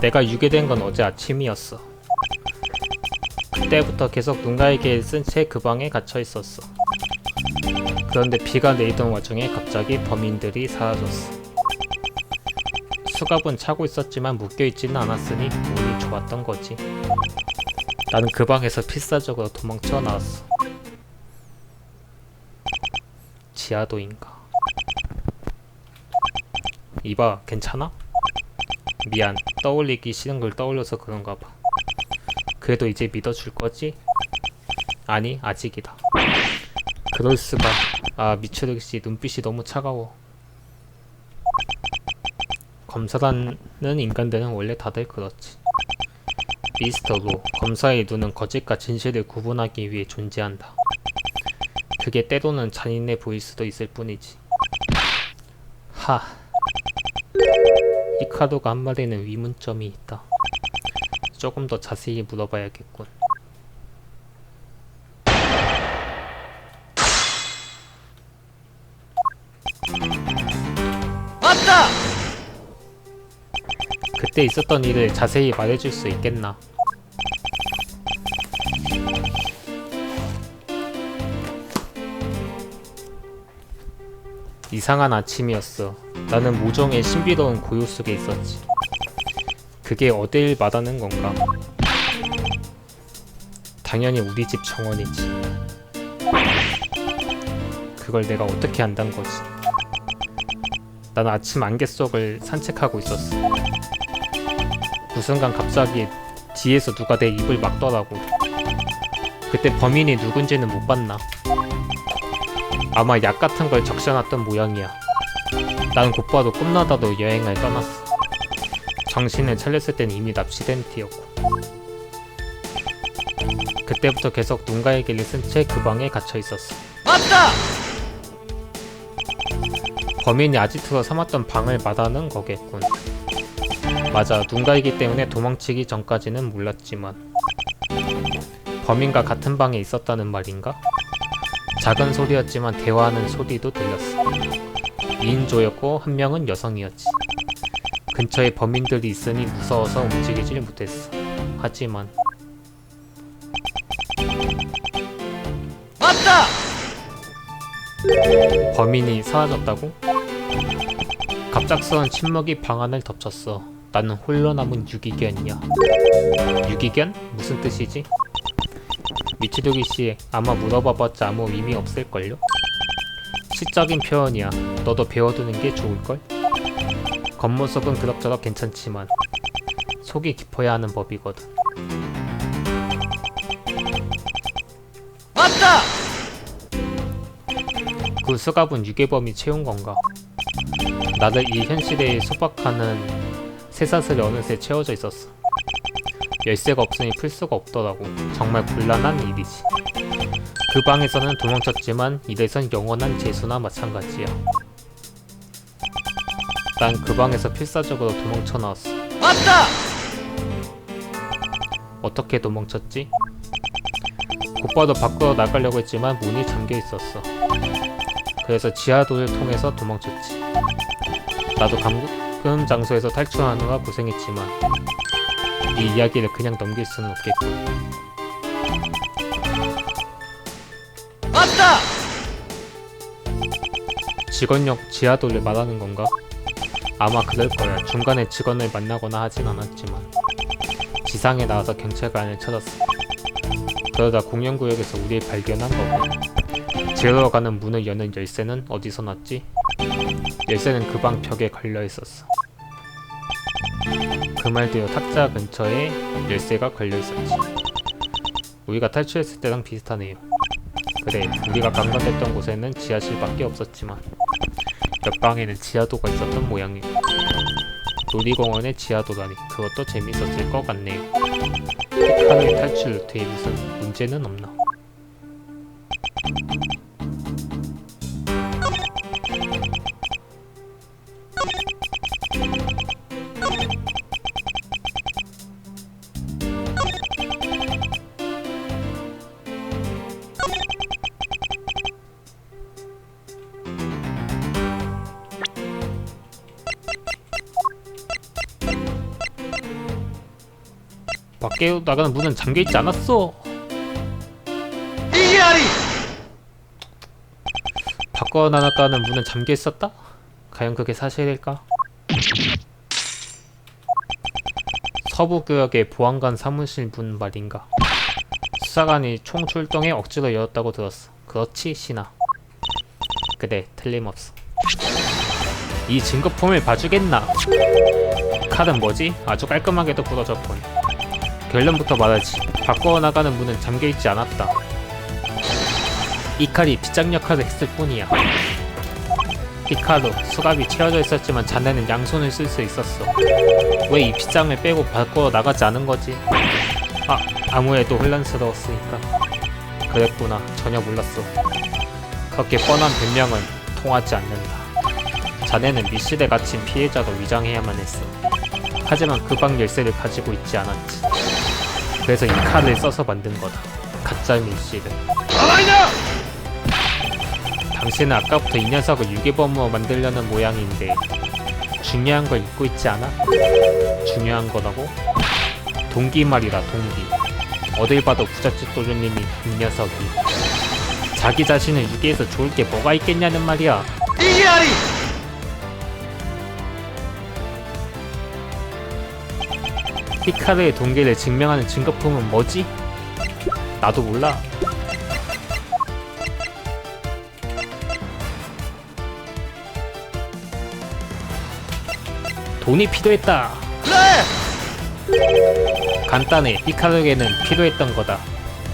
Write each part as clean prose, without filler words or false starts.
내가 유괴된 건 어제 아침이었어. 그때부터 계속 누군가에게 쓴 채 그 방에 갇혀 있었어. 그런데 비가 내리던 와중에 갑자기 범인들이 사라졌어. 수갑은 차고 있었지만 묶여있지는 않았으니 운이 좋았던 거지. 나는 그 방에서 필사적으로 도망쳐 나왔어. 지하도인가? 이봐, 괜찮아? 미안, 떠올리기 싫은 걸 떠올려서 그런가 봐. 그래도 이제 믿어줄 거지? 아니, 아직이다. 그럴 수가. 아, 미추르기 씨 눈빛이 너무 차가워. 검사라는 인간들은 원래 다들 그렇지. 미스터 로, 검사의 눈은 거짓과 진실을 구분하기 위해 존재한다. 그게 때로는 잔인해 보일 수도 있을 뿐이지. 하. 히카루가 한 말에는 의문점이 있다. 조금 더 자세히 물어봐야겠군. 맞다! 그때 있었던 일을 자세히 말해줄 수 있겠나? 이상한 아침이었어. 나는 모종의 신비로운 고요 속에 있었지. 그게 어딜 말하는 건가? 당연히 우리 집 정원이지. 그걸 내가 어떻게 안단 거지? 나는 아침 안개 속을 산책하고 있었어. 그 순간 갑자기 뒤에서 누가 내 입을 막더라고. 그때 범인이 누군지는 못 봤나? 아마 약 같은 걸 적셔놨던 모양이야. 나는 곧바로 꿈나다도 여행을 떠났어. 정신을 차렸을 땐 이미 납치된 뒤였고. 그때부터 계속 누군가의 길을 쓴 채 그 방에 갇혀 있었어. 맞다! 범인이 아지트로 삼았던 방을 말하는 거겠군. 맞아, 누군가이기 때문에 도망치기 전까지는 몰랐지만 범인과 같은 방에 있었다는 말인가? 작은 소리였지만 대화하는 소리도 들렸어. 2인조였고 한 명은 여성이었지. 근처에 범인들이 있으니 무서워서 움직이질 못했어. 하지만 맞다! 범인이 사라졌다고? 갑작스런 침묵이 방 안을 덮쳤어. 나는 홀로 남은 유기견이야. 유기견? 무슨 뜻이지? 미치루기 씨, 아마 물어봐봤자 아무 의미 없을걸요? 시적인 표현이야. 너도 배워두는 게 좋을걸? 겉모습은 그럭저럭 괜찮지만 속이 깊어야 하는 법이거든. 맞다! 그 수갑은 유괴범이 채운 건가? 나를 이 현실에 소박하는 쇠사슬이 어느새 채워져 있었어. 열쇠가 없으니 풀 수가 없더라고. 정말 곤란한 일이지. 그 방에서는 도망쳤지만 이래선 영원한 재수나 마찬가지야. 난 그 방에서 필사적으로 도망쳐 나왔어. 맞다! 어떻게 도망쳤지? 곧바로 밖으로 나가려고 했지만 문이 잠겨 있었어. 그래서 지하도를 통해서 도망쳤지. 나도 감금 장소에서 탈출하느라 고생했지만 이 이야기를 그냥 넘길 수는 없겠고. 맞다! 직원역 지하도를 말하는 건가? 아마 그럴 거야. 중간에 직원을 만나거나 하진 않았지만 지상에 나와서 경찰관을 찾았어. 그러다 공연구역에서 우리를 발견한 거고. 지하로 가는 문을 여는 열쇠는 어디서 났지? 열쇠는 그 방 벽에 걸려 있었어. 그 말대로 탁자 근처에 열쇠가 걸려 있었지. 우리가 탈출했을 때랑 비슷하네요. 그래, 우리가 감금됐던 곳에는 지하실밖에 없었지만 옆방에는 지하도가 있었던 모양이고. 놀이공원의 지하도라니, 그것도 재밌었을 것 같네요. 히카루의 탈출 루트에 무슨 문제는 없나? 밖에 나가는 문은 잠겨있지 않았어. 이리아리! 밖으로 나가는 문은 잠겨있었다? 과연 그게 사실일까? 서부구역의 보안관 사무실 문 말인가. 수사관이 총 출동해 억지로 열었다고 들었어. 그렇지, 신아? 그래, 틀림없어. 이 증거품을 봐주겠나? 칼은 뭐지? 아주 깔끔하게도 부러졌군. 결론부터 말하지. 밖으로 나가는 문은 잠겨있지 않았다. 이 칼이 빗장 역할을 했을 뿐이야. 이 칼로 수갑이 채워져 있었지만 자네는 양손을 쓸 수 있었어. 왜 이 빗장을 빼고 밖으로 나가지 않은 거지? 아무래도 혼란스러웠으니까. 그랬구나. 전혀 몰랐어. 그렇게 뻔한 변명은 통하지 않는다. 자네는密室에 갇힌 피해자로 위장해야만 했어. 하지만 그 방 열쇠를 가지고 있지 않았지. 그래서 이 칼을 써서 만든 거다. 가짜密室을. 가만히나! 당신은 아까부터 이 녀석을 유괴범으로 만들려는 모양인데 중요한 걸 잊고 있지 않아? 중요한 거라고? 동기 말이다, 동기. 어딜 봐도 부잣집 도주님이 이 녀석이 자기 자신을 유괴해서 좋을 게 뭐가 있겠냐는 말이야. 이리아리! 히카르의 동기를 증명하는 증거품은 뭐지? 나도 몰라. 돈이 필요했다. 네! 간단해. 히카르에게는 필요했던 거다.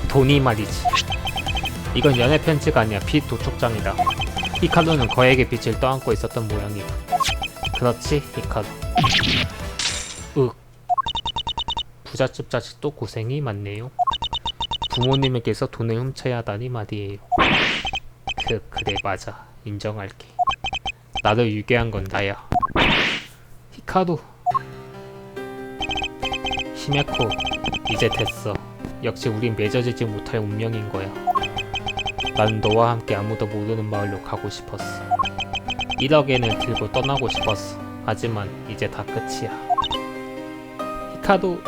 돈이 말이지. 이건 연애 편지가 아니야. 빚 도촉장이다. 히카루는 거액의 빚을 떠안고 있었던 모양이고. 그렇지, 히카루. 부잣집 자식도 고생이 많네요. 부모님에게서 돈을 훔쳐야 하다니 말이에요. 그래 맞아. 인정할게. 나를 유괴한 건 나야. 히카루. 히메코, 이제 됐어. 역시 우린 맺어지지 못할 운명인 거야. 난 너와 함께 아무도 모르는 마을로 가고 싶었어. 1억엔을 들고 떠나고 싶었어. 하지만 이제 다 끝이야. 히카루.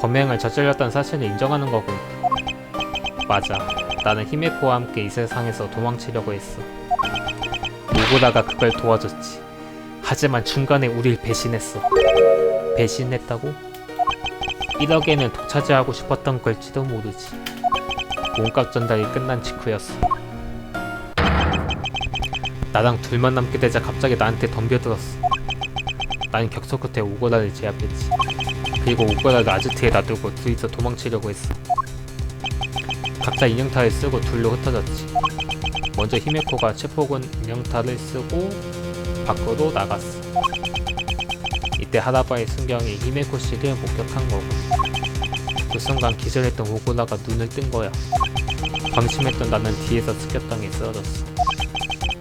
범행을 저질렀다는 사실을 인정하는 거군. 맞아. 나는 히메코와 함께 이 세상에서 도망치려고 했어. 오고다가 그걸 도와줬지. 하지만 중간에 우릴 배신했어. 배신했다고? 1억엔을 독차지하고 싶었던 걸지도 모르지. 몸값 전달이 끝난 직후였어. 나랑 둘만 남게 되자 갑자기 나한테 덤벼들었어. 난 격소 끝에 오고다를 제압했지. 그리고 오고다를 아즈트에 놔두고 둘이서 도망치려고 했어. 각자 인형탈을 쓰고 둘로 흩어졌지. 먼저 히메코가 체포군 인형탈을 쓰고 밖으로 나갔어. 이때 하다바의 순경이 히메코 씨를 목격한 거고. 그 순간 기절했던 오고다가 눈을 뜬 거야. 방심했던 나는 뒤에서 습격당해 쓰러졌어.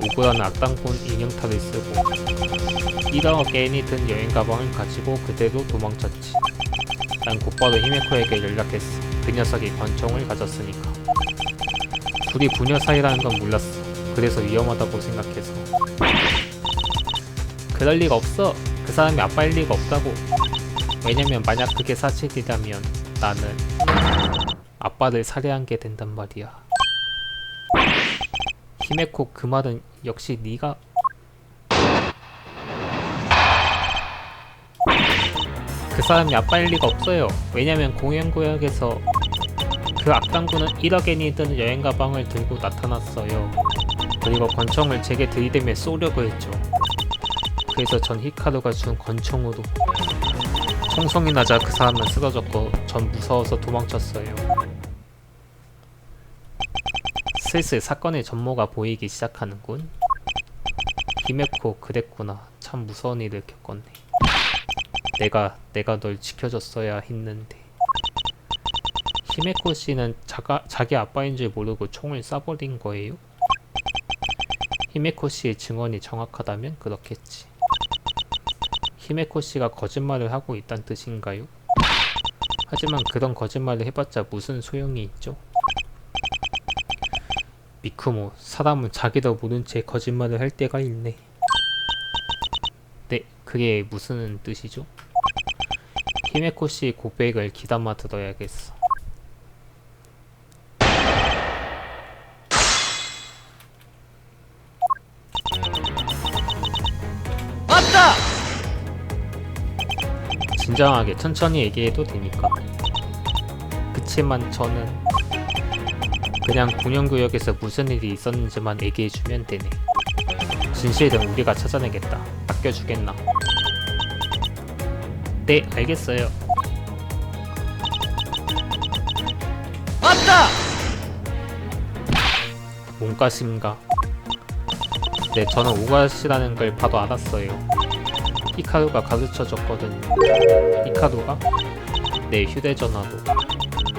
오고다는 악당꾼 인형탈을 쓰고 1억 엔이 든 여행 가방을 가지고 그대로 도망쳤지. 난 곧바로 히메코에게 연락했어. 그 녀석이 권총을 가졌으니까. 둘이 부녀 사이라는 건 몰랐어. 그래서 위험하다고 생각해서. 그럴 리가 없어. 그 사람이 아빠일 리가 없다고. 왜냐면 만약 그게 사실이라면 나는 아빠를 살해한 게 된단 말이야. 히메코, 그 말은 역시 네가... 그 사람이 아빠일 리가 없어요. 왜냐면 공연구역에서 그 악당군은 1억엔이 드는 여행 가방을 들고 나타났어요. 그리고 권총을 제게 들이대며 쏘려고 했죠. 그래서 전 히카루가 준 권총으로 총성이 나자 그 사람은 쓰러졌고 전 무서워서 도망쳤어요. 슬슬 사건의 전모가 보이기 시작하는군. 히메코, 그랬구나. 참 무서운 일을 겪었네. 내가 널 지켜줬어야 했는데. 히메코 씨는 자기 아빠인 줄 모르고 총을 쏴버린 거예요? 히메코 씨의 증언이 정확하다면 그렇겠지. 히메코 씨가 거짓말을 하고 있단 뜻인가요? 하지만 그런 거짓말을 해봤자 무슨 소용이 있죠? 미쿠모, 사람은 자기도 모른 채 거짓말을 할 때가 있네. 네, 그게 무슨 뜻이죠? 히메코 씨 고백을 귀담아 들어야겠어. 맞다! 진정하게 천천히 얘기해도 되니까. 그치만 저는 그냥 공연구역에서 무슨 일이 있었는지만 얘기해주면 되네. 진실은 우리가 찾아내겠다. 아껴주겠나? 네, 알겠어요. 맞다! 몸가심가? 네, 저는 오가시라는 걸 봐도 알았어요. 히카루가 가르쳐줬거든요. 히카루가? 네, 휴대전화도.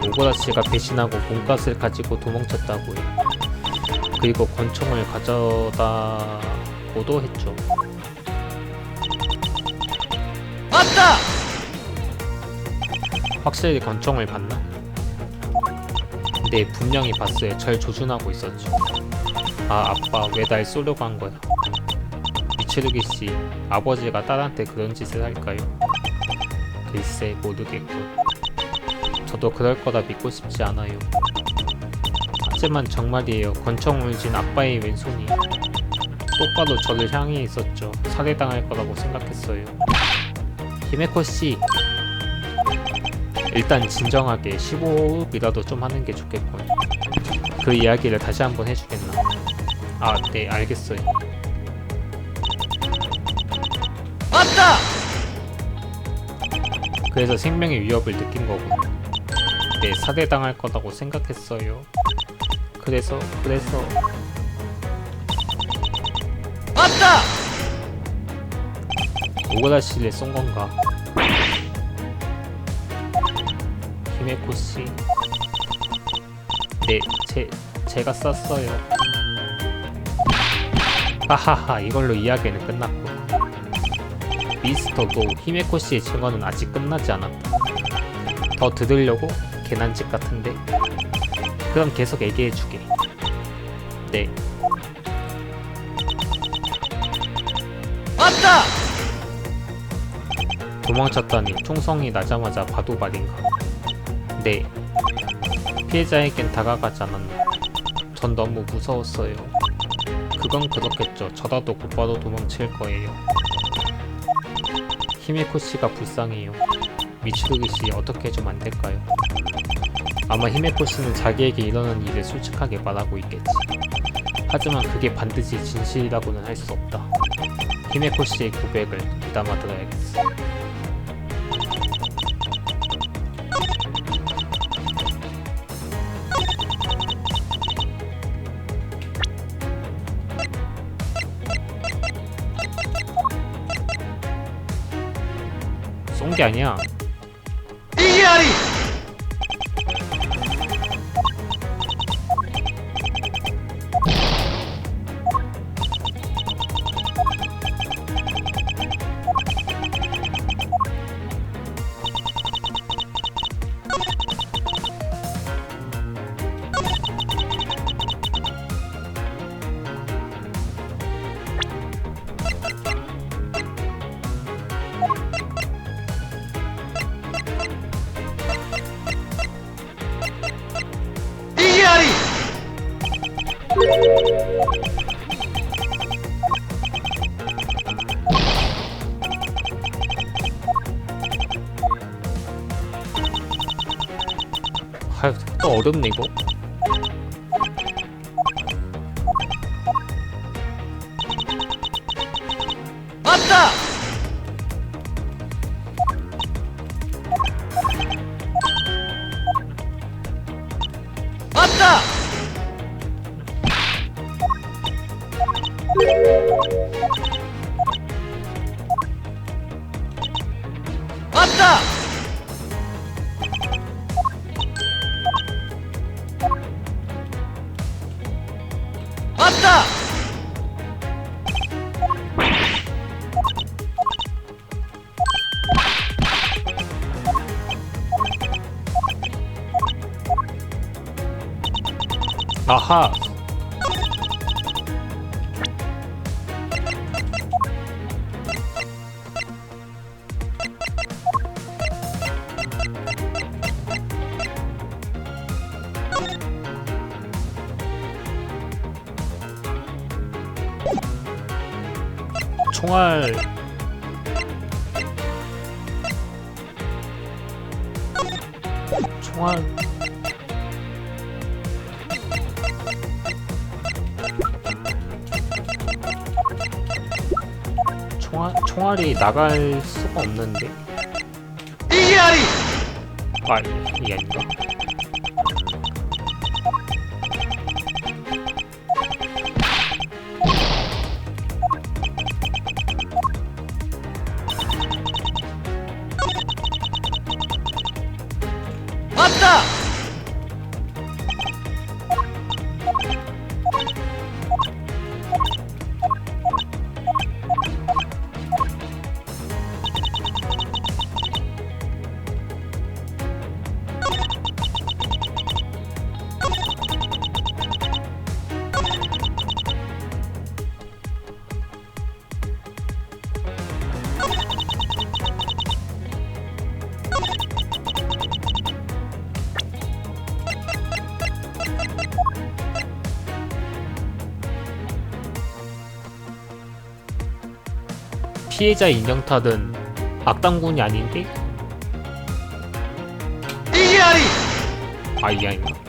오가시가 배신하고 몸값을 가지고 도망쳤다고요. 그리고 권총을 가져다고도 했죠. 맞다! 확실히 권총을 봤나? 네, 분명히 봤어요. 절 조준하고 있었죠. 아, 아빠 왜 날 쏘려고 한 거야? 미츠루기 씨, 아버지가 딸한테 그런 짓을 할까요? 글쎄, 모르겠군. 저도 그럴 거라 믿고 싶지 않아요. 하지만 정말이에요. 권총을 쥔 아빠의 왼손이 똑바로 저를 향해 있었죠. 살해당할 거라고 생각했어요. 히메코 씨, 일단 진정하게 15호흡이라도 좀 하는 게 좋겠군. 그 이야기를 다시 한번 해주겠나? 아, 네, 알겠어요. 맞다! 그래서 생명의 위협을 느낀 거군. 네, 살해당할 거라고 생각했어요. 그래서 맞다! 오가다 씨를 쏜 건가? 히메코 씨. 네, 제가 쐈어요. 하하하, 이걸로 이야기는 끝났고. 미스터 도, 히메코 씨의 증언은 아직 끝나지 않았다. 더 들으려고? 괜한 짓 같은데. 그럼 계속 얘기해주게. 네. 맞다! 도망쳤다니 총성이 나자마자 봐도 말인가. 네. 피해자에겐 다가가지 않았나. 전 너무 무서웠어요. 그건 그렇겠죠. 저라도 곧바로 도망칠 거예요. 히메코 씨가 불쌍해요. 미츠루기 씨 어떻게 좀 안 될까요? 아마 히메코 씨는 자기에게 일어난 일을 솔직하게 말하고 있겠지. 하지만 그게 반드시 진실이라고는 할 수 없다. 히메코 씨의 고백을 귀담아 들어야겠어. 쏜 게 아니야. 이게 아니! 이게 아니! 아유, 또 어렵네 이거. 맞다! 맞다! 맞다! 맞다! 아하. 총알 총알 총알이 나갈 수가 없는데. 이게 아니. 아, 이게 아닌가? 맞다. 피해자 인형 탓은 악당군이 아닌데? 이게 아니. 아, 이게 아닌가?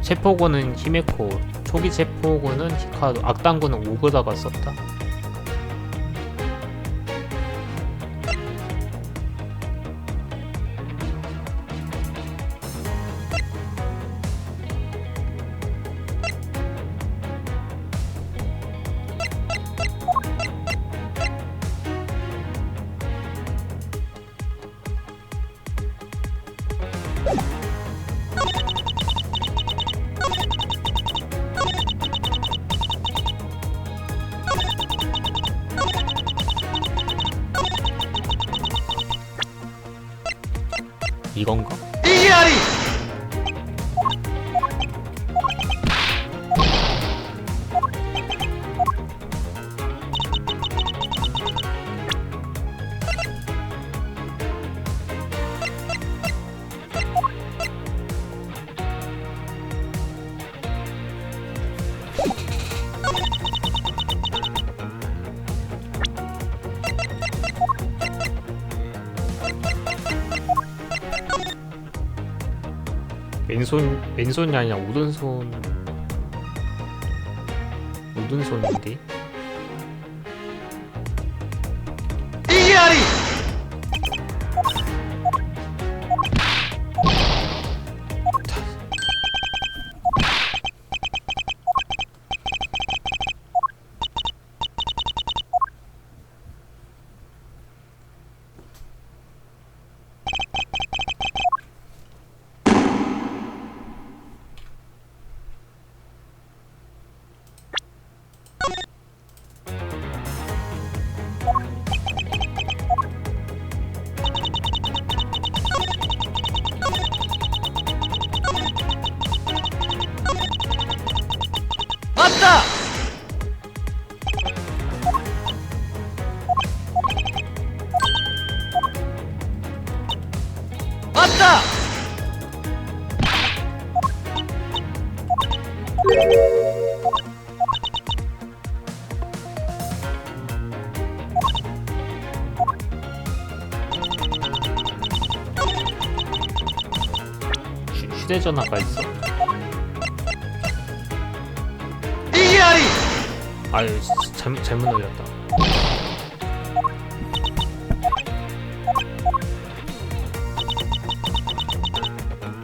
체포군은 히메코, 초기 체포군은 히카루, 악당군은 오그라가 썼다. 이건가? 이게 아니. 왼손이 아니라 오른손인데? 이게 아니. 맞다. 맞다. 휴대전화가 있어? 이게 아니. 아유, 잘못 올렸다.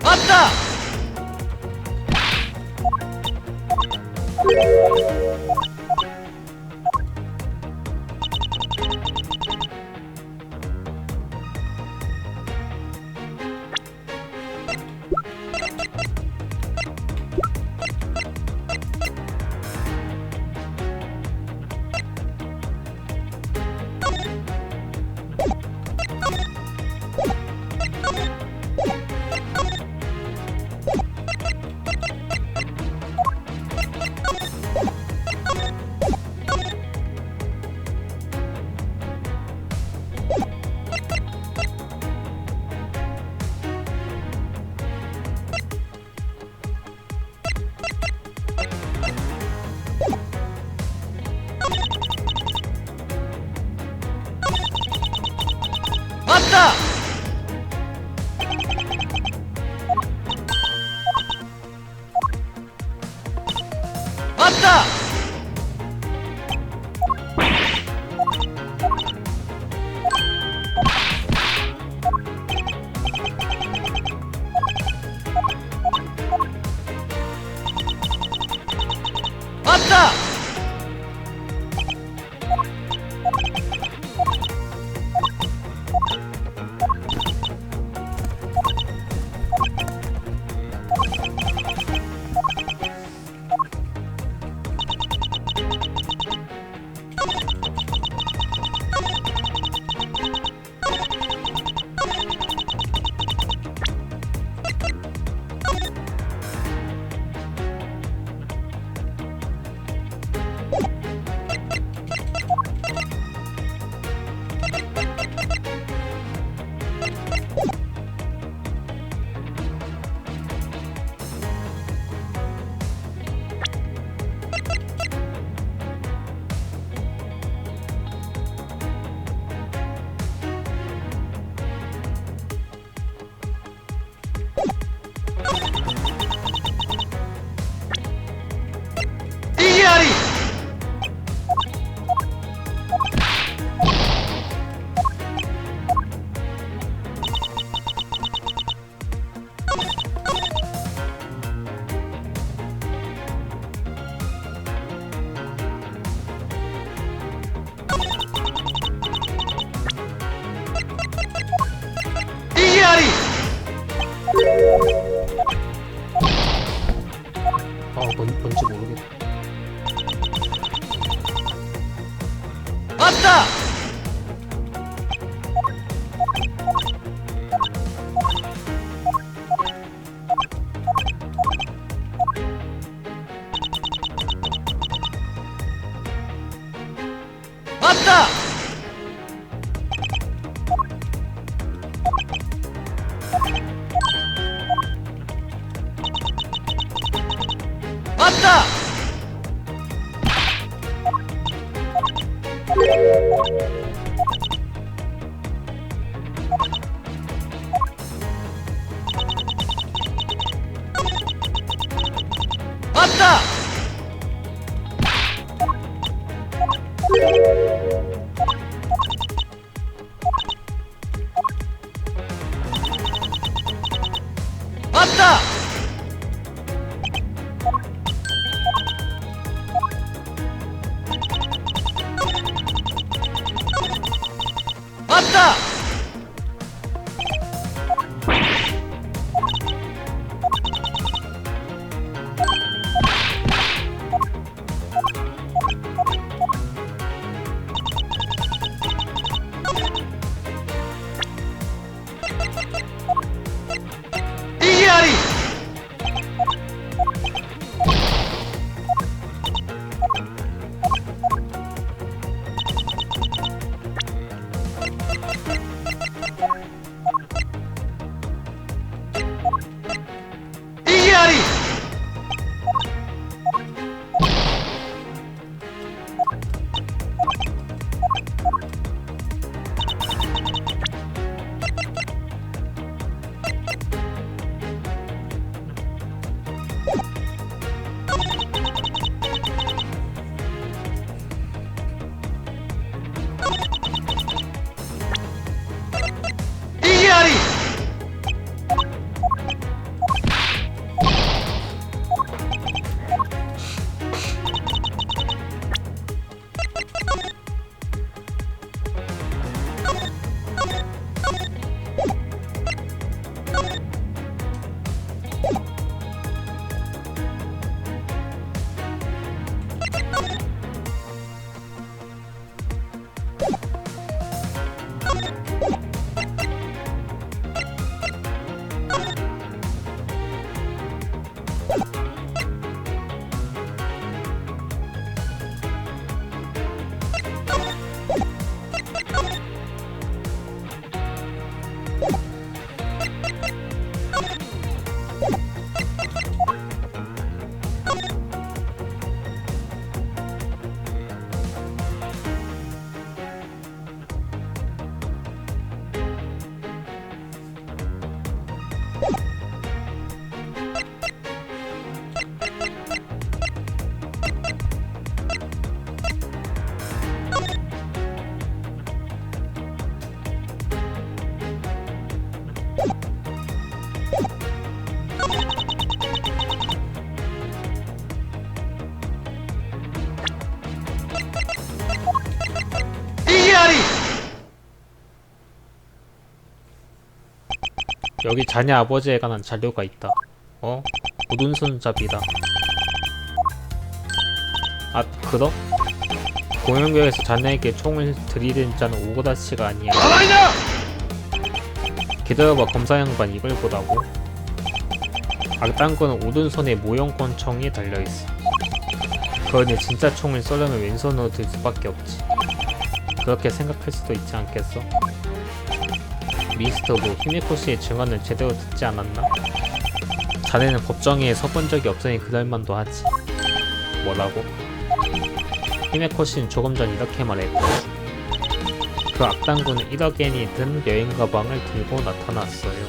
맞다. 왔다! 왔다! 이기아리! 이기아리! 뭔지 모르겠다. 왔다! 왔다! 왔다! 왔다! 왔다! 왔다! 이기아리! 이기아리! 이기아리! 이기아리! 여기 자네 아버지에 관한 자료가 있다. 어? 오른손잡이다. 아, 그럼? 공연교에서 자네에게 총을 들이댄 자는 오고다 씨가 아니야. 가만히나! 기다려봐, 검사 양반, 이걸 보라고. 악당구는 오른손에 모형 권총이 달려있어. 그러니 진짜 총을 쏘려면 왼손으로 들 수밖에 없지. 그렇게 생각할 수도 있지 않겠어? 미스터 뭐 히메코 씨의 증언을 제대로 듣지 않았나? 자네는 법정에 서본 적이 없으니 그럴만도 하지. 뭐라고? 히메코 씨는 조금 전 이렇게 말했고, 그 악당구는 1억엔이 든 여행 가방을 들고 나타났어요.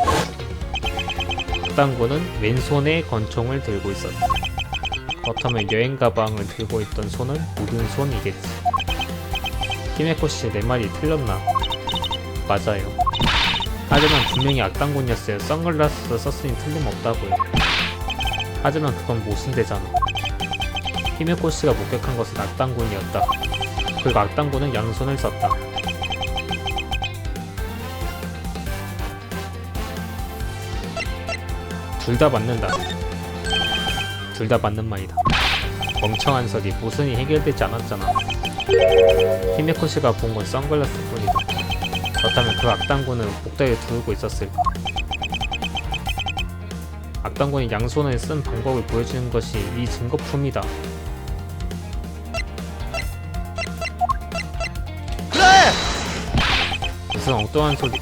악당구는 왼손에 권총을 들고 있었다. 그렇다면 여행 가방을 들고 있던 손은 오른손이겠지. 히메코 씨, 내 말이 틀렸나? 맞아요. 하지만 분명히 악당군이었어요. 선글라스 썼으니 틀림없다고요. 하지만 그건 모순되잖아. 히메코 씨가 목격한 것은 악당군이었다. 그리고 악당군은 양손을 썼다. 둘 다 맞는다. 둘 다 맞는 말이다. 멍청한 소리. 모순이 해결되지 않았잖아. 히메코 씨가 본 건 선글라스 뿐이다. 그렇다면 그 악당군은 목다리에 두르고 있었을까? 악당군이 양손을 쓴 방법을 보여주는 것이 이 증거품이다. 그래! 무슨 엉뚱한 소리.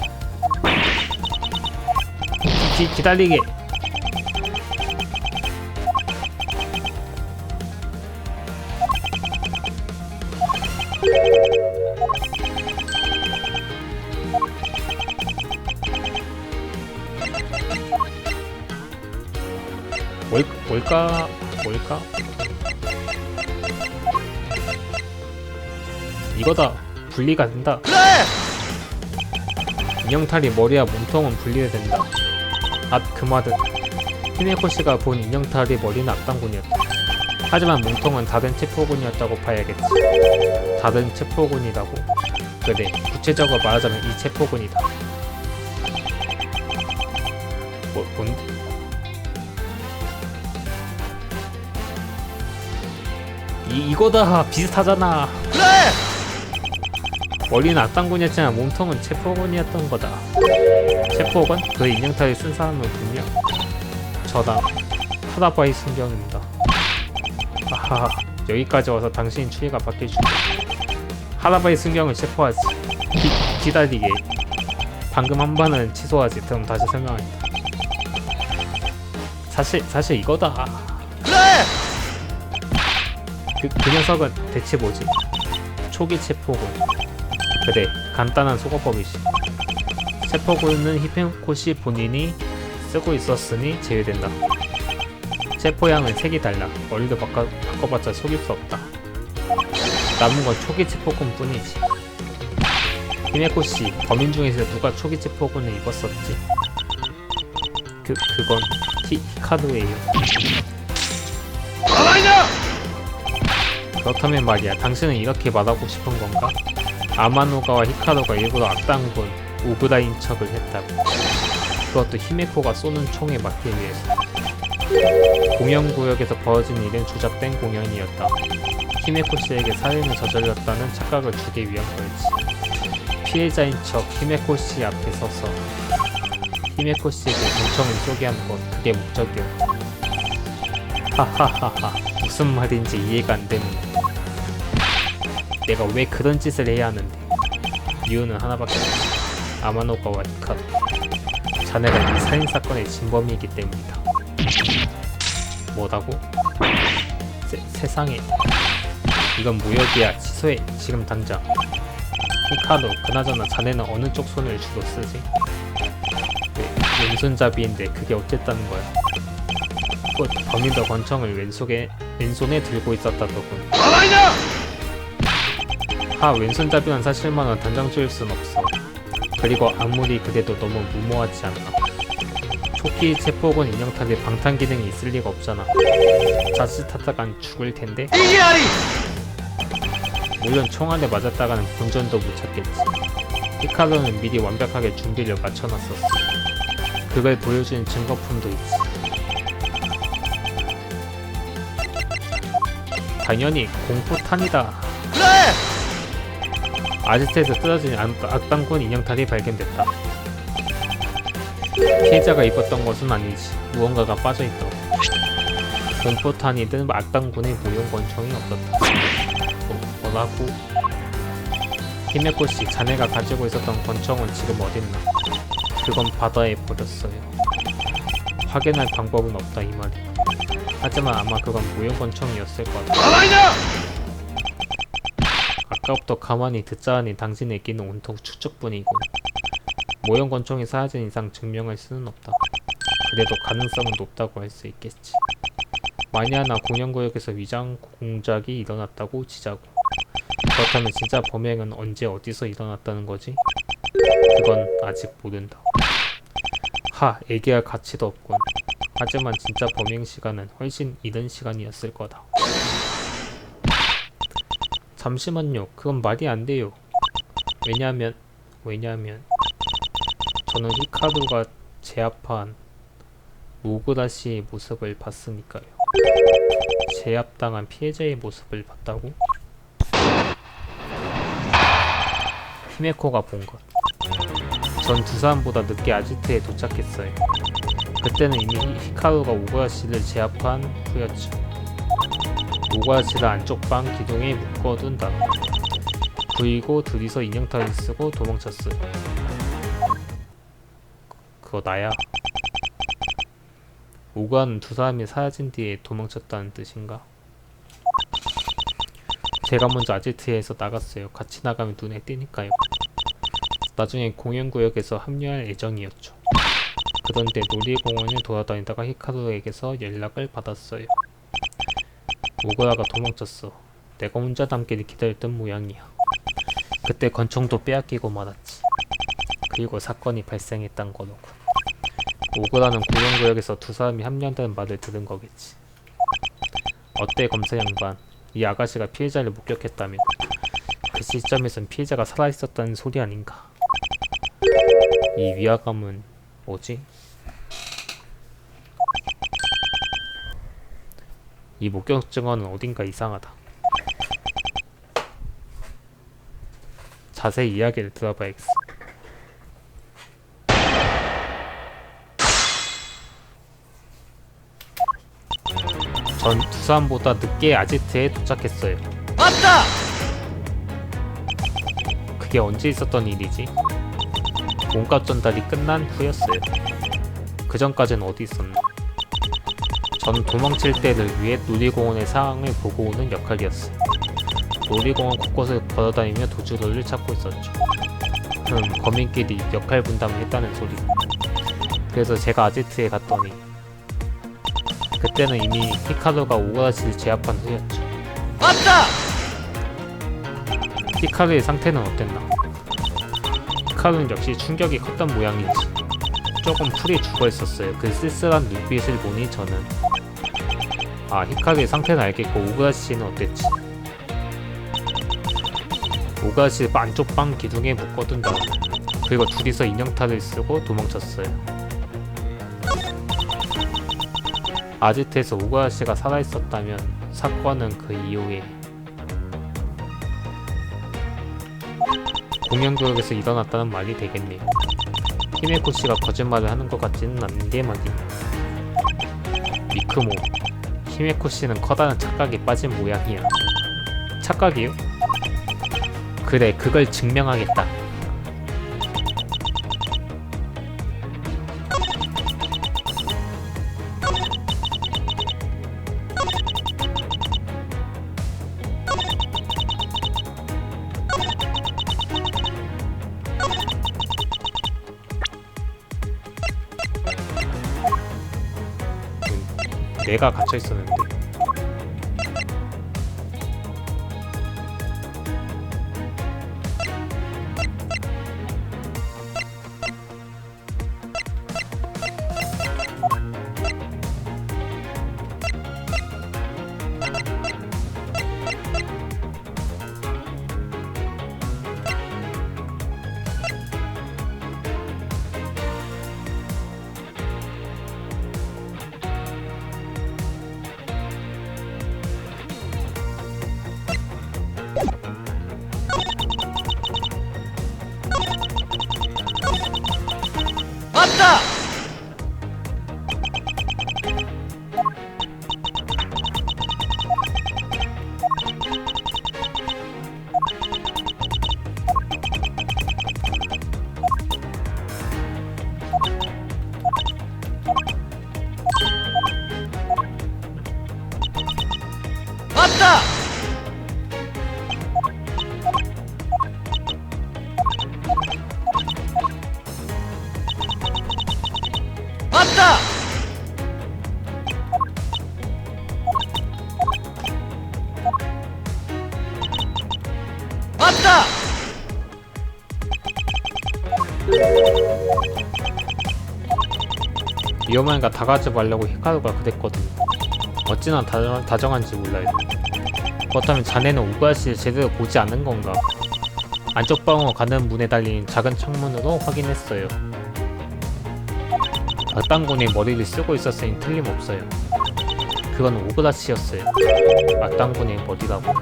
기다리게. 뭘까? 이거다. 분리가 된다. 그래! 인형탈이 머리와 몸통은 분리가 된다. 그 말은 히메코 씨가 본 인형탈이 머리는 악당군이었다. 하지만 몸통은 다른 체포군이었다고 봐야겠지. 다른 체포군이라고? 그래, 구체적으로 말하자면 이 체포군이다. 뭔? 이거다. 비슷하잖아. 그래! 머리는 악당군이었지만 몸통은 체포군이었던 거다. 체포군? 그 인형탈을 쓴 사람은 분명 저다. 하다바이 순경입니다. 아하, 여기까지 와서 당신이 추이가 바뀔 줄. 하다바이 순경을 체포하지. 기다리게. 방금 한 번은 취소하지. 그럼 다시 설명할게. 사실 이거다. 그래! 그 녀석은 대체 뭐지? 초기 체포군. 그래, 간단한 소거법이지. 체포군은 히페코시 본인이 쓰고 있었으니 제외된다. 체포양은 색이 달라. 머리도 바꿔봤자 속일 수 없다. 남은 건 초기 체포군 뿐이지. 히메코시, 범인 중에서 누가 초기 체포군을 입었었지? 그건 히카루예요. 가만히나! 그렇다면 말이야, 당신은 이렇게 말하고 싶은 건가? 아마노가와 히카루가 일부러 악당군 오브라인 척을 했다고. 그것도 히메코가 쏘는 총에 맞기 위해서. 공연구역에서 벌어진 일은 조작된 공연이었다. 히메코 씨에게 살인을 저질렀다는 착각을 주기 위한 거였지. 피해자인 척 히메코 씨 앞에 서서 히메코 씨에게 권총을 쏘게 한 것, 그게 목적이었다. 하하하하, 무슨 말인지 이해가 안 되는데. 내가 왜 그런 짓을 해야 하는데? 이유는 하나밖에 없다. 아마노가와 히카루. 자네가 이 살인사건의 진범이기 때문이다. 뭐라고? 세상에. 이건 무역이야. 취소해. 지금 당장. 히카루, 그나저나 자네는 어느 쪽 손을 주로 쓰지? 왼손잡이인데 그게 어쨌다는 거야? 범인도 권총을 왼손에 들고 있었다더군. 가만히나! 왼손잡이란 사실만은 단정지을 순 없어. 그리고 아무리 그래도 너무 무모하지 않나. 초기 체포군 인형탈에 방탄 기능이 있을 리가 없잖아. 자칫하다간 죽을 텐데. 이게 아니! 물론 총알에 맞았다가는 본전도 못 찾겠지. 히카루는 미리 완벽하게 준비를 마쳐놨었어. 그걸 보여주는 증거품도 있지. 당연히 공포탄이다. 네! 아지트에서 쓰러진 악당군 인형탈이 발견됐다. 피해자가 입었던 것은 아니지. 무언가가 빠져있더라. 공포탄이든 악당군의 모형 권총이 없었다. 뭐라고? 히메코씨, 자네가 가지고 있었던 권총은 지금 어딨나? 그건 바다에 버렸어요. 확인할 방법은 없다 이 말이. 하지만 아마 그건 모형 권총이었을 거다. 가만히나! 아까부터 가만히 듣자 하니 당신의 얘기는 온통 추측뿐이고 모형 권총이 사라진 이상 증명할 수는 없다. 그래도 가능성은 높다고 할 수 있겠지. 만약나 공연구역에서 위장 공작이 일어났다고 치자고. 그렇다면 진짜 범행은 언제 어디서 일어났다는 거지? 그건 아직 모른다. 얘기할 가치도 없군. 하지만 진짜 범행 시간은 훨씬 이른 시간이었을 거다. 잠시만요. 그건 말이 안 돼요. 왜냐면 저는 히카루가 제압한 오그라시의 모습을 봤으니까요. 제압당한 피해자의 모습을 봤다고? 히메코가 본 것. 전 두 사람보다 늦게 아지트에 도착했어요. 그때는 이미 히카루가 오그라시를 제압한 후였죠. 오그라시를 안쪽 방 기둥에 묶어둔다. 그리고 둘이서 인형탈을 쓰고 도망쳤어요. 그거 나야. 오가는 두 사람이 사라진 뒤에 도망쳤다는 뜻인가? 제가 먼저 아지트에서 나갔어요. 같이 나가면 눈에 띄니까요. 나중에 공연구역에서 합류할 예정이었죠. 그런데 놀이공원을 돌아다니다가 히카루에게서 연락을 받았어요. 오가라가 도망쳤어. 내가 혼자 남기를 기다렸던 모양이야. 그때 권총도 빼앗기고 말았지. 그리고 사건이 발생했단 거로군. 오그라는 공연구역에서 두 사람이 합류한다는 말을 들은 거겠지. 어때 검사 양반? 이 아가씨가 피해자를 목격했다면 그 시점에선 피해자가 살아있었다는 소리 아닌가? 이 위화감은 뭐지? 이 목격 증언은 어딘가 이상하다. 자세히 이야기를 들어봐야겠어. 전 두 사람보다 늦게 아지트에 도착했어요. 맞다! 그게 언제 있었던 일이지? 몸값 전달이 끝난 후였어요. 그 전까지는 어디 있었나? 저는 도망칠 때를 위해 놀이공원의 상황을 보고 오는 역할이었어요. 놀이공원 곳곳을 걸어다니며 도주로를 찾고 있었죠. 범인끼리 역할 분담을 했다는 소리. 그래서 제가 아지트에 갔더니 그때는 이미 히카루가 오그라시를 제압한 후였죠. 맞다! 히카루의 상태는 어땠나? 히카루는 역시 충격이 컸던 모양이지. 조금 풀이 죽어있었어요. 그 쓸쓸한 눈빛을 보니 저는 히카루의 상태는 알겠고 오그라시는 어땠지? 오그라시를 안쪽 방 기둥에 묶어둔다. 그리고 둘이서 인형탈을 쓰고 도망쳤어요. 아지트에서 오그라시가 살아있었다면 사건은 그 이후에 공연구역에서 일어났다는 말이 되겠네요. 히메코씨가 거짓말을 하는 것 같지는 않은데 말이야. 미크모, 히메코씨는 커다란 착각에 빠진 모양이야. 착각이요? 그래, 그걸 증명하겠다. 내가 갇혀 있었는데. 맞다! 맞다! 맞다! 맞다! 위험하니까 다가지 말라고 히카루가 그랬거든. 어찌나 다정한지 몰라요. 그렇다면 자네는 오가시를 제대로 보지 않은 건가? 안쪽 방으로 가는 문에 달린 작은 창문으로 확인했어요. 악당군이 머리를 쓰고 있었으니 틀림없어요. 그건 오그라치였어요. 악당군의 머리라고.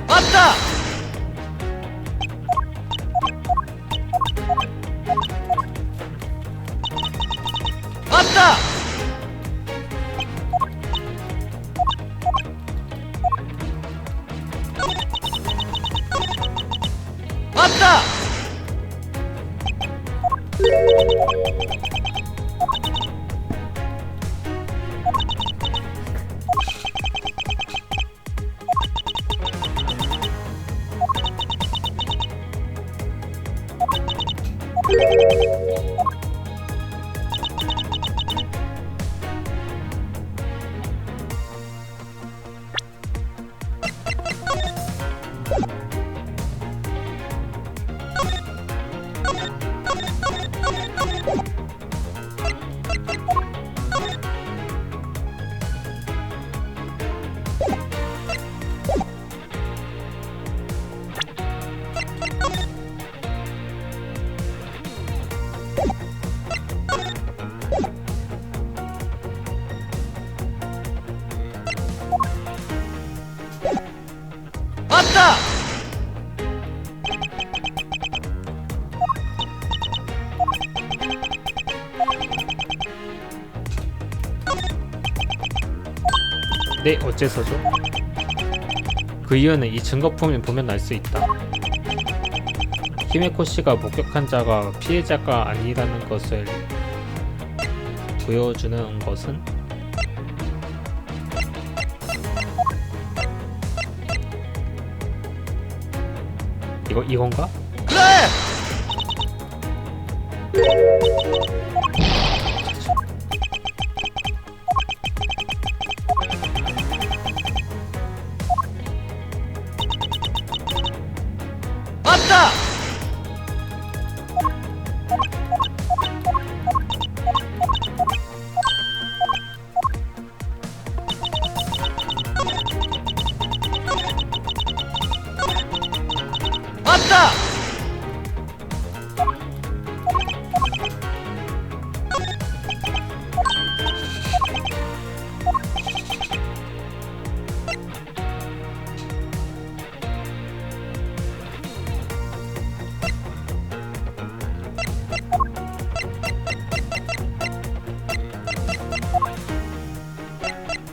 맞다! 맞다! 맞다! 맞다! 네, 어째서죠? 그 이유는 이 증거품을 보면 알 수 있다. 히메코 씨가 목격한 자가 피해자가 아니라는 것을 보여주는 것은 이건가? 그래! 맞다! 맞다!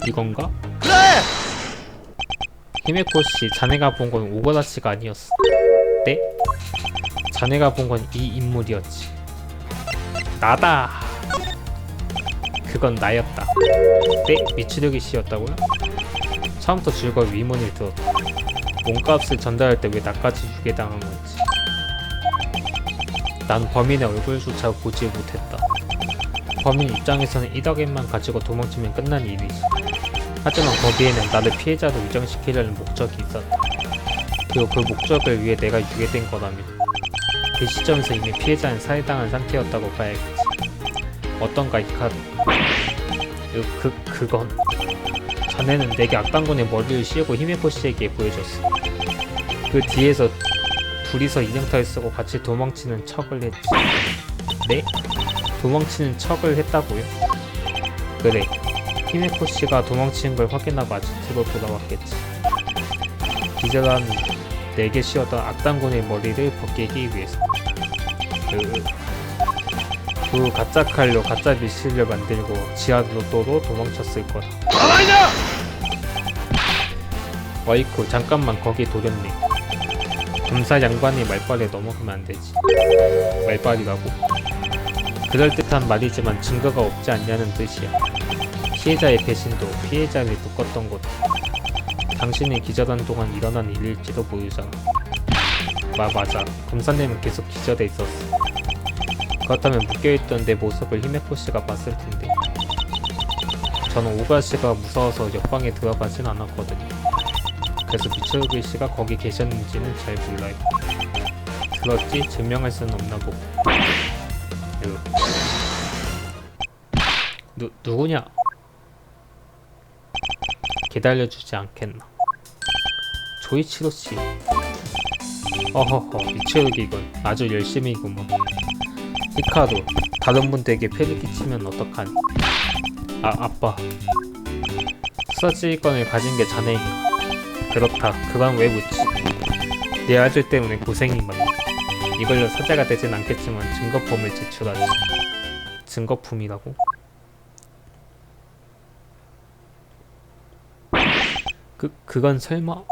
이건가? 그래! 히메코 씨, 자네가 본 건 오버다치가 아니었어. 네? 자네가 본 건 이 인물이었지. 나다. 그건 나였다. 네? 미추르기 씨였다고요? 처음부터 즐거운 의문을 들었다. 몸값을 전달할 때 왜 나까지 유괴당한 건지. 난 범인의 얼굴조차 보지 못했다. 범인 입장에서는 1억엔만 가지고 도망치면 끝난 일이지. 하지만 거기에는 나를 피해자로 위장시키려는 목적이 있었다. 그리고 그 목적을 위해 내가 유괴된 거라면 그 그 시점에서 이미 피해자는 살해당한 상태였다고 봐야겠지. 어떤가 히카루? 그건 자네는 내게 악당군의 머리를 씌우고 히메코 씨에게 보여줬어. 그 뒤에서 둘이서 인형탈을 쓰고 같이 도망치는 척을 했지. 네? 도망치는 척을 했다고요? 그래. 히메코 씨가 도망치는 걸 확인하고 아지트로 돌아왔겠지. 기절한 내게 씌웠던 악당군의 머리를 벗기기 위해서. 그 가짜 칼로 가짜 미실을 만들고 지하로도로 도망쳤을 거다. 가만히나! 어이쿠, 잠깐만 거기 도련님. 검사 양반이 말빨에 넘어가면 안 되지. 말빨이라고? 그럴듯한 말이지만 증거가 없지 않냐는 뜻이야. 피해자의 배신도 피해자를 묶었던 거다. 당신이 기절한 동안 일어난 일일지도 모르잖아. 맞아. 검사님은 계속 기절해 있었어. 그렇다면 묶여있던 내 모습을 히메코 씨가 봤을 텐데. 저는 오가 씨가 무서워서 옆방에 들어가진 않았거든요. 그래서 미츠루기 씨가 거기 계셨는지는 잘 몰라요. 그렇지 증명할 수는 없나 보고. 누구냐? 기다려주지 않겠나. 조이치로 씨. 어허허, 미츠루기군. 아주 열심히구먼. 히카루, 다른 분들에게 폐를 끼치면 어떡하니? 아빠. 수사지휘권을 가진 게 자네인가? 그렇다. 그건 왜 묻지? 내 아들 때문에 고생이 많네. 이걸로 사자가 되진 않겠지만 증거품을 제출하지. 증거품이라고? 그건 설마?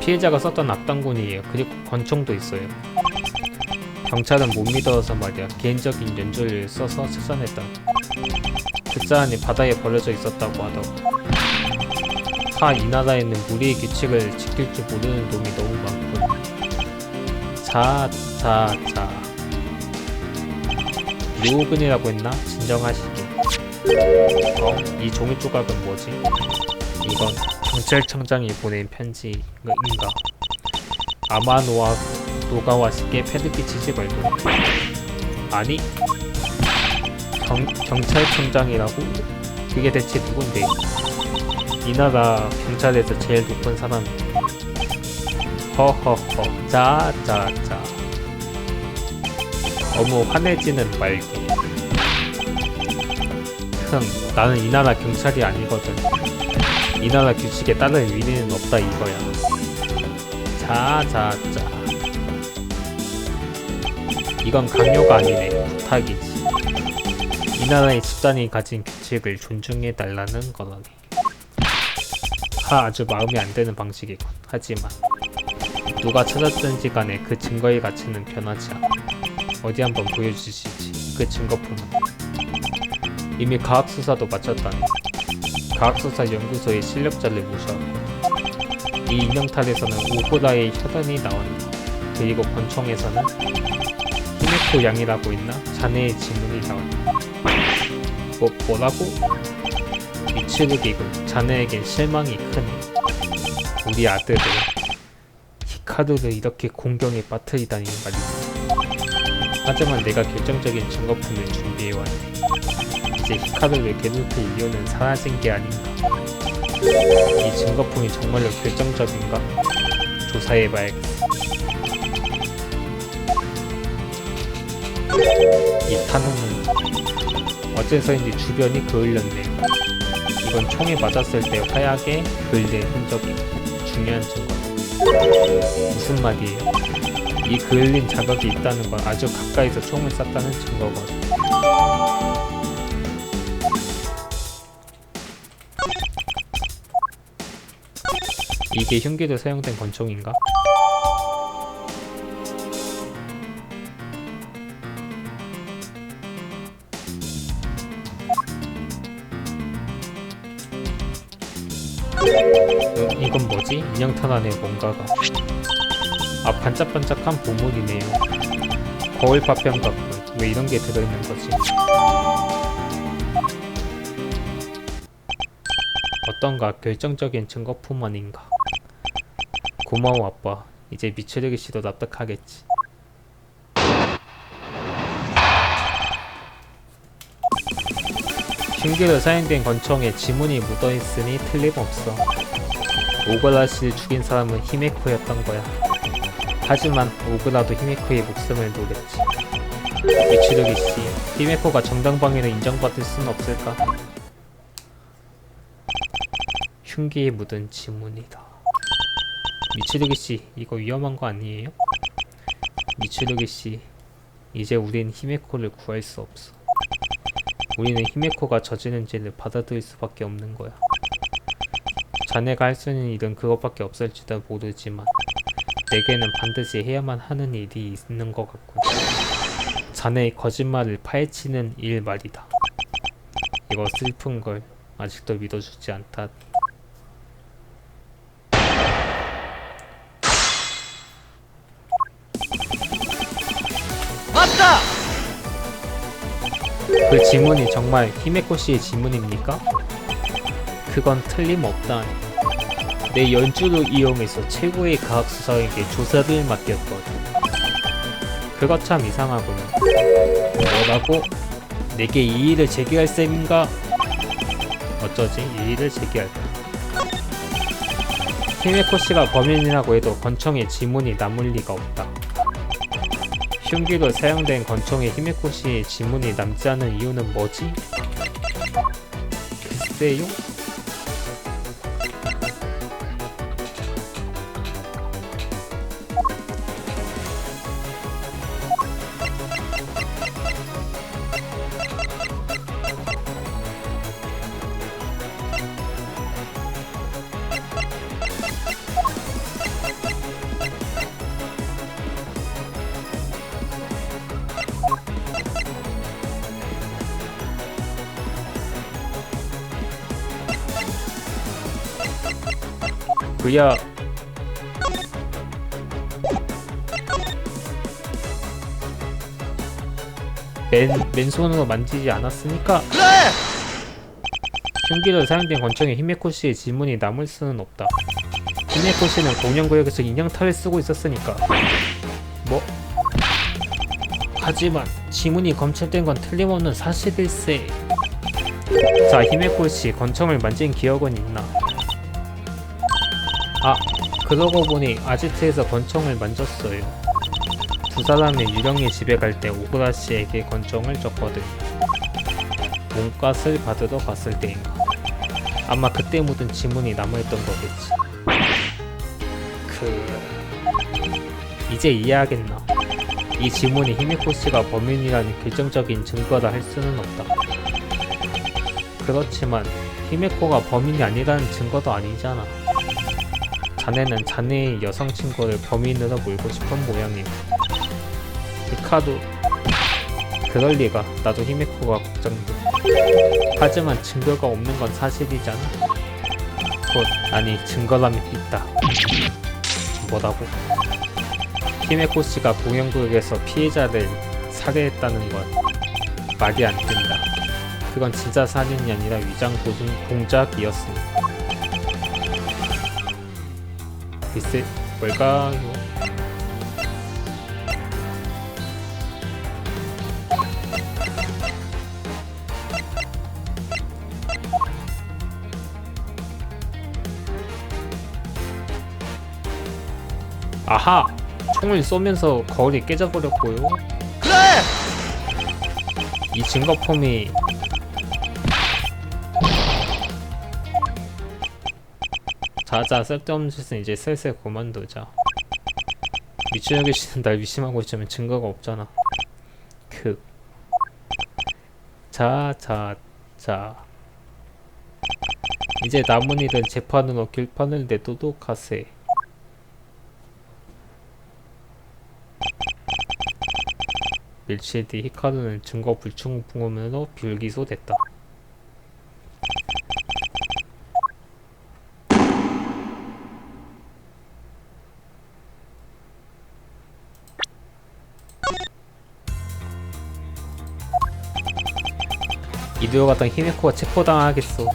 피해자가 썼던 악당군이에요. 그리고 권총도 있어요. 경찰은 못 믿어서 말이야. 개인적인 연주를 써서 찾아냈다. 듣자 하니 바다에 버려져 있었다고 하더라고. 이 나라에는 무리의 규칙을 지킬 줄 모르는 놈이 너무 많군. 자. 류오근이라고 했나? 진정하시게. 이 종이 조각은 뭐지? 이건 경찰청장이 보낸 편지인가? 아마노와 노가와시께 패를 끼치지 말고. 아니? 경찰청장이라고? 그게 대체 누군데? 이 나라 경찰에서 제일 높은 사람. 허허허. 자. 너무 화내지는 말고. 나는 이 나라 경찰이 아니거든. 이 나라 규칙에 따를 의리는 없다 이거야. 자. 이건 강요가 아니네. 부탁이지. 이 나라의 집단이 가진 규칙을 존중해달라는 거라네. 아주 마음에 안 드는 방식이군. 하지만 누가 찾았든지 간에 그 증거의 가치는 변하지 않아. 어디 한번 보여주시지. 그 증거품은. 이미 과학수사도 마쳤다네. 과학수사 연구소의 실력자를 모셔왔고, 이 인형탈에서는 오호라의 혈흔이 나왔네. 그리고 권총에서는 히메코 양이라고 있나? 자네의 지문이 나왔네. 뭐라고? 미츠루기군. 자네에겐 실망이 크네. 우리 아들을, 히카루를 이렇게 공경에 빠뜨리다니 말이지. 하지만 내가 결정적인 증거품을 준비해왔네. 이제 히카루를 괴롭힐 이유는 사라진 게 아닌가. 이 증거품이 정말로 결정적인가? 조사해봐야겠어. 이 탄호는 어째서인지 주변이 그을렸네. 이건 총에 맞았을 때 화약에 그을린 흔적이 중요한 증거다. 무슨 말이에요? 이 그을린 자각이 있다는 건 아주 가까이서 총을 쐈다는 증거거든. 이게 흉기로 사용된 권총인가? 이건 뭐지? 인형탄 안에 뭔가가. 반짝반짝한 보물이네요. 거울 파편 같군. 왜 이런 게 들어있는 거지? 어떤가 결정적인 증거품 아닌가. 고마워 아빠. 이제 미츠루기 씨도 납득하겠지. 흉기로 사용된 권총에 지문이 묻어있으니 틀림없어. 오그라 씨를 죽인 사람은 히메코였던 거야. 하지만 오그라도 히메코의 목숨을 노렸지. 미츠루기 씨, 히메코가 정당방위로 인정받을 순 없을까? 흉기에 묻은 지문이다. 미츠루기 씨, 이거 위험한 거 아니에요? 미츠루기 씨, 이제 우린 히메코를 구할 수 없어. 우리는 히메코가 저지른 죄를 받아들일 수밖에 없는 거야. 자네가 할 수 있는 일은 그것밖에 없을지도 모르지만 내게는 반드시 해야만 하는 일이 있는 것 같군. 자네의 거짓말을 파헤치는 일 말이다. 이거 슬픈 걸 아직도 믿어주지 않다. 맞다! 그 지문이 정말 히메코 씨의 지문입니까? 그건 틀림없다. 내 연주를 이용해서 최고의 과학수사에게 조사를 맡겼거든. 그거 참 이상하군요. 뭐라고? 내게 이 일을 제기할 셈인가? 어쩌지? 이 일을 제기할까? 히메코 씨가 범인이라고 해도 권총에 지문이 남을 리가 없다. 흉기로 사용된 권총에 히메코 씨의 지문이 남지 않은 이유는 뭐지? 글쎄요? 그야 맨손으로 만지지 않았으니까. 그래! 흉기로 사용된 권총에 히메코 씨의 지문이 남을 수는 없다. 히메코 씨는 공연구역에서 인형탈을 쓰고 있었으니까. 뭐? 하지만 지문이 검출된 건 틀림없는 사실일세. 자, 히메코 씨 권총을 만진 기억은 있나? 아, 그러고 보니 아지트에서 권총을 만졌어요. 두 사람이 유령의 집에 갈 때 오그라 씨에게 권총을 줬거든. 몸값을 받으러 갔을 때인가. 아마 그때 묻은 지문이 남아있던 거겠지. 이제 이해하겠나. 이 지문이 히메코 씨가 범인이라는 결정적인 증거라 할 수는 없다. 그렇지만 히메코가 범인이 아니라는 증거도 아니잖아. 자네는 자네의 여성 친구를 범인으로 몰고 싶은 모양이네. 히카루, 그럴 리가. 나도 히메코가 걱정돼. 하지만 증거가 없는 건 사실이잖아. 아니, 증거라면 있다. 뭐라고? 히메코 씨가 공연구역에서 피해자를 살해했다는 건 말이 안 된다. 그건 진짜 살인이 아니라 위장 공작이었으니. 글쎄, 뭘까요? 아하! 총을 쏘면서 거울이 깨져버렸고요. 그래! 이 증거품이 자자, 쓸데없는 짓은 이제 슬슬 그만두자. 미츠루기 씨는 날 의심하고 있자면 증거가 없잖아. 자. 이제 남은 이들 재판으로 길판을 내도록 하세. 며칠 뒤 히카루는 증거 불충분으로 불기소됐다. 이리로 갔던 히메코가 체포당하겠어.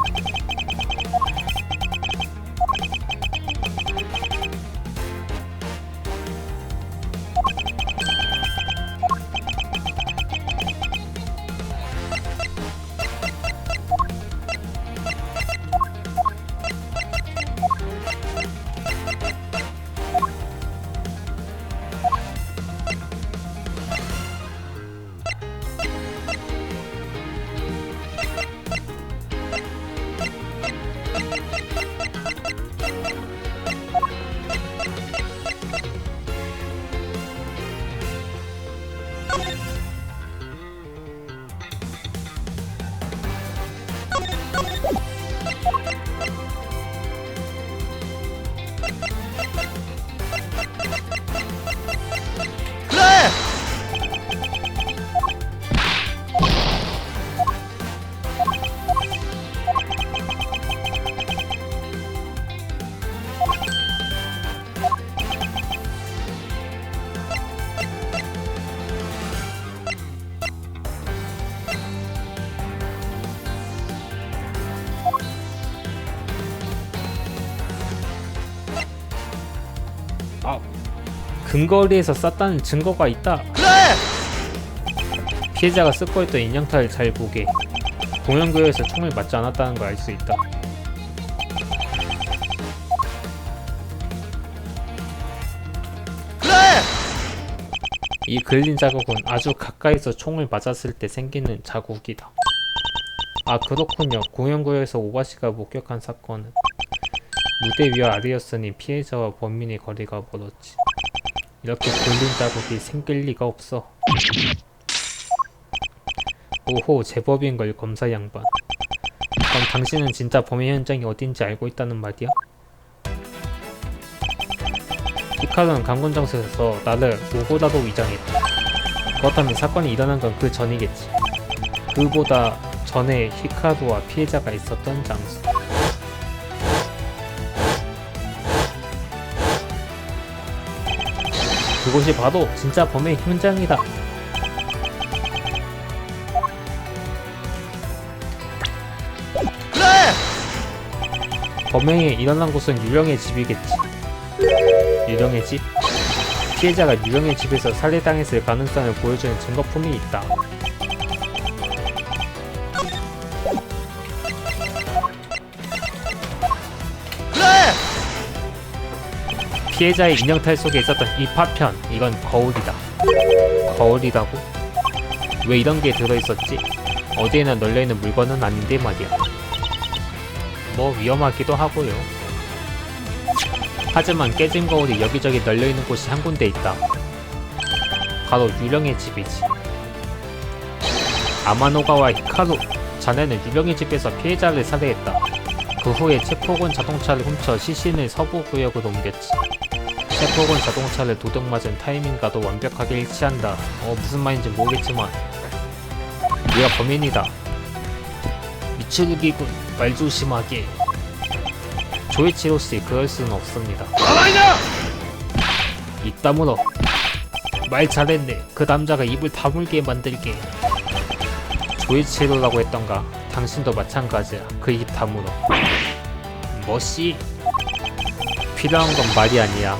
그래! 아, 근거리에서 쐈다는 증거가 있다. 그래! 피해자가 쓰고 있던 인형탈을 잘 보게. 공연구역에서 총을 맞지 않았다는 걸 알 수 있다. 그래! 이 그을린 자국은 아주 가까이서 총을 맞았을 때 생기는 자국이다. 아, 그렇군요. 공연구역에서 오바씨가 목격한 사건은 무대 위와 아래였으니 피해자와 범인의 거리가 멀었지. 이렇게 그을린 자국이 생길 리가 없어. 오호, 제법인걸 검사 양반. 그럼 당신은 진짜 범행 현장이 어딘지 알고 있다는 말이야? 히카루는 강군장소에서 나를 오고다로 위장했다. 그렇다면 사건이 일어난 건 그 전이겠지. 그보다 전에 히카루와 피해자가 있었던 장소. 그곳이 바로 진짜 범행 현장이다. 그래! 범행이 일어난 곳은 유령의 집이겠지. 유령의 집? 피해자가 유령의 집에서 살해당했을 가능성을 보여주는 증거품이 있다. 그래! 피해자의 인형탈 속에 있었던 이 파편, 이건 거울이다. 거울이라고? 왜 이런 게 들어있었지? 어디에나 널려있는 물건은 아닌데 말이야. 뭐 위험하기도 하고요. 하지만 깨진 거울이 여기저기 널려있는 곳이 한 군데 있다. 바로 유령의 집이지. 아마노가와 히카루, 자네는 유령의 집에서 피해자를 살해했다. 그 후에 체포군 자동차를 훔쳐 시신을 서부구역으로 옮겼지. 체포군 자동차를 도둑맞은 타이밍과도 완벽하게 일치한다. 무슨 말인지 모르겠지만 네가 범인이다. 미츠루기군, 말 조심하게. 조이치로씨, 그럴 수는 없습니다. 가만히나! 입 다물어. 말 잘했네. 그 남자가 입을 다물게 만들게. 조이치로라고 했던가. 당신도 마찬가지야. 그 입 다물어. 뭐씨? 필요한 건 말이 아니야.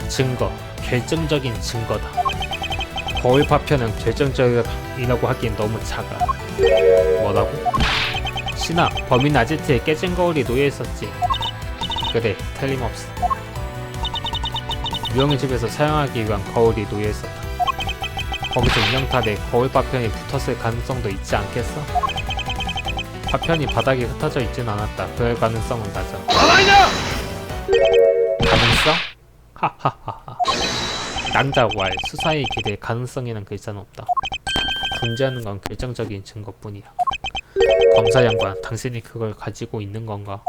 증거. 결정적인 증거다. 거울 파편은 결정적이라고 하기엔 너무 작아. 뭐라고? 신아, 범인 아지트에 깨진 거울이 놓여있었지. 그래, 틀림없어. 유령의 집에서 사용하기 위한 거울이 놓여있었다. 거기서 인형탈에 거울 파편이 붙었을 가능성도 있지 않겠어? 파편이 바닥에 흩어져 있진 않았다. 그럴 가능성은 낮아. 가만히나! 가능성? 하하하하. 낭자왈, 수사에 기대 가능성이란 글자는 없다. 존재하는 건 결정적인 증거뿐이야. 검사 양반, 당신이 그걸 가지고 있는 건가?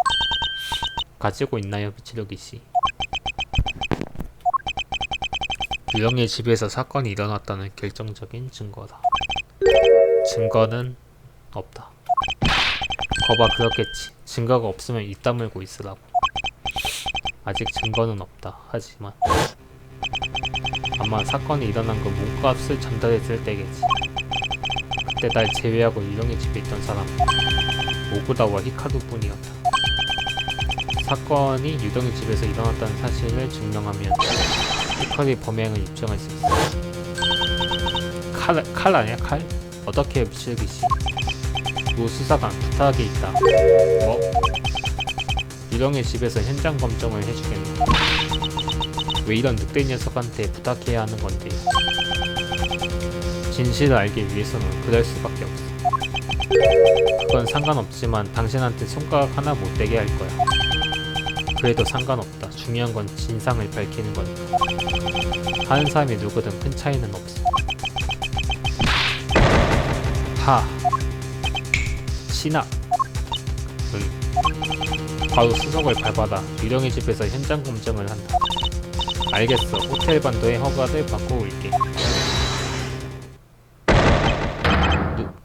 가지고 있나요, 미치로기씨? 유령의 집에서 사건이 일어났다는 결정적인 증거다. 증거는 없다. 거봐, 그렇겠지. 증거가 없으면 입 다물고 있으라고. 아직 증거는 없다. 하지만 아마 사건이 일어난 건 몸값을 전달했을 때겠지. 그때 날 제외하고 유령의 집에 있던 사람 오구다와 히카루뿐이었다. 사건이 유령의 집에서 일어났다는 사실을 증명하면 히카루의 범행을 입증할 수 있어. 칼 아니야? 칼? 어떻게 미칠기씨? 수사관 부탁이 있다. 뭐? 유령의 집에서 현장 검정을 해주겠네. 왜 이런 늑대 녀석한테 부탁해야 하는 건데? 진실을 알기 위해서는 그럴 수밖에 없어. 그건 상관없지만 당신한테 손가락 하나 못 대게 할 거야. 그래도 상관없다. 중요한 건 진상을 밝히는 거니까. 하는 사람이 누구든 큰 차이는 없어. 가. 신학. 바로 수석을 밟아라. 유령의 집에서 현장 검증을 한다. 알겠어. 호텔 반도에 허가를 받고 올게.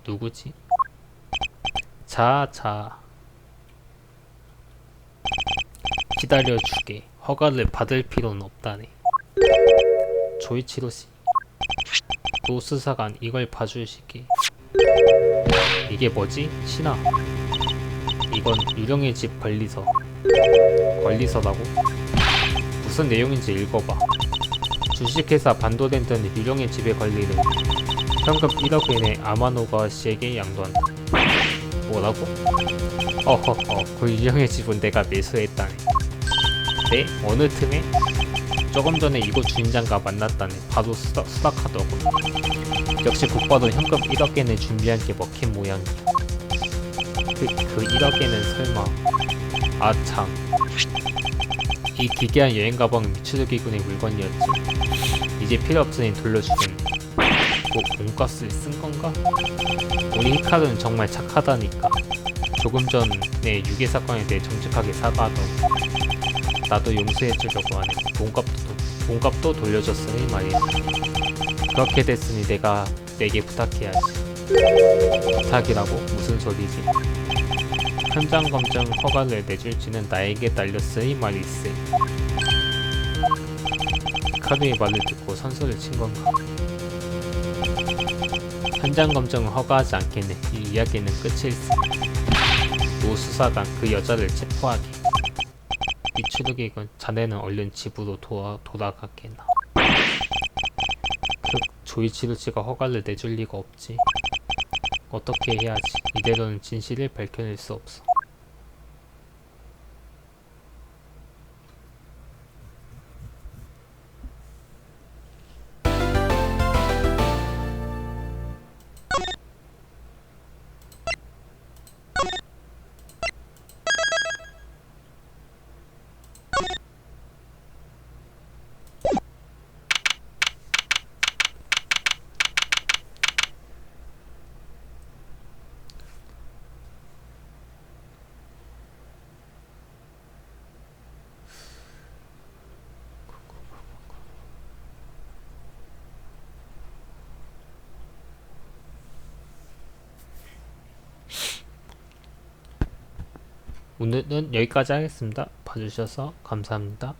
누구지? 자. 기다려주게. 허가를 받을 필요는 없다네. 조이치로씨. 노수사관 이걸 봐주시게. 이게 뭐지? 신아. 이건 유령의 집 관리서. 관리서라고? 무슨 내용인지 읽어봐. 주식회사 반도랜드는 유령의 집의 관리를 현금 1억 엔의 아마노가 씨에게 양도한다. 뭐라고? 그 유령의 집은 내가 매수했다네. 네? 어느 틈에? 조금 전에 이곳 주인장과 만났다네. 바로 수락하더군. 역시 곧바로 현금 1억 엔을 준비한 게 먹힌 모양이야. 그 1억 엔은 설마... 아참, 이 기괴한 여행 가방은 미추르기군의 물건이었지. 이제 필요 없으니 돌려주겠네. 뭐 돈가스를 쓴 건가? 우리 히카루는 정말 착하다니까. 조금 전에 유괴 사건에 대해 정직하게 사과하더고. 나도 용서해주려고 하네. 돈값도 돌려줬으니 말이야. 그렇게 됐으니 내게 부탁해야지. 부탁이라고? 무슨 소리지? 현장 검증 허가를 내줄지는 나에게 달렸으니 말일세. 카루의 말을 듣고 선수를 친 건가? 현장 검증은 허가하지 않겠네. 이 이야기는 끝일세. 노수사관 그 여자를 체포하게. 미추르기군, 자네는 얼른 집으로 돌아가게나. 조이치루치가 허가를 내줄 리가 없지. 어떻게 해야지. 이대로는 진실을 밝혀낼 수 없어. 오늘은 여기까지 하겠습니다. 봐주셔서 감사합니다.